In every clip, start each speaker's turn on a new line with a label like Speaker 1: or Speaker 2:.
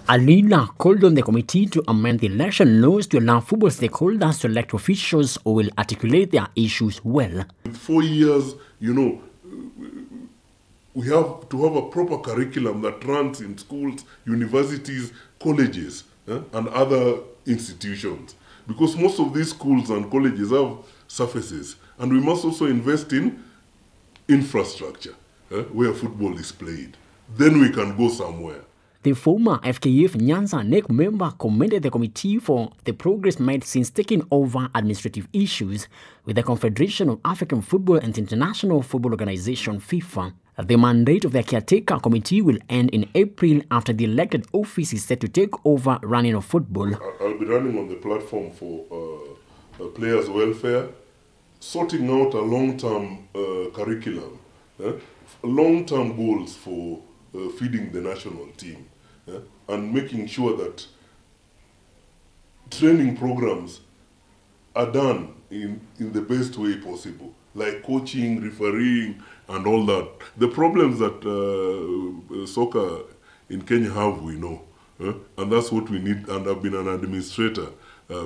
Speaker 1: Alila called on the committee to amend the election laws to allow football stakeholders to elect officials who will articulate their issues well.
Speaker 2: With 4 years, we have to have a proper curriculum that runs in schools, universities, colleges, and other institutions. Because most of these schools and colleges have surfaces. And we must also invest in infrastructure where football is played. Then we can go somewhere.
Speaker 1: The former FKF Nyanza NEC member commended the committee for the progress made since taking over administrative issues with the Confederation of African Football and International Football Organization, FIFA. The mandate of the Caretaker Committee will end in April after the elected office is set to take over running of football.
Speaker 2: I'll be running on the platform for players' welfare, sorting out a long-term curriculum, long-term goals for feeding the national team, and making sure that training programs are done in the best way possible, like coaching, refereeing, and all that. The problems that soccer in Kenya have, we know, and that's what we need, and I've been an administrator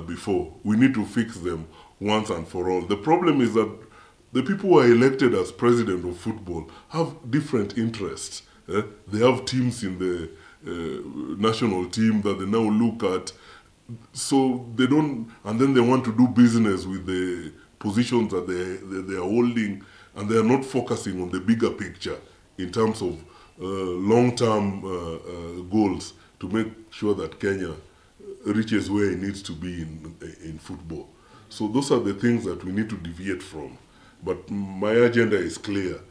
Speaker 2: before. We need to fix them once and for all. The problem is that the people who are elected as president of football have different interests. They have teams in the national team that they now look at, so they don't, and then they want to do business with the positions that they are holding, and they are not focusing on the bigger picture in terms of long-term goals to make sure that Kenya reaches where it needs to be in football. So those are the things that we need to deviate from. But my agenda is clear.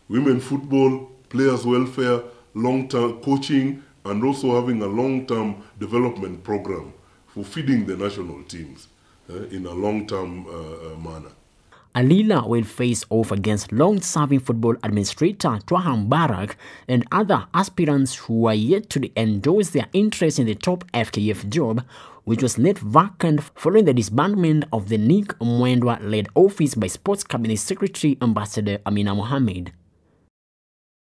Speaker 2: Women football, players' welfare, long-term coaching, and also having a long-term development program for feeding the national teams in a long-term manner.
Speaker 1: Alila will face off against long-serving football administrator Twaham Barak and other aspirants who are yet to endorse their interest in the top FKF job, which was left vacant following the disbandment of the NEC Mwendwa-led office by Sports Cabinet Secretary Ambassador Amina Mohammed.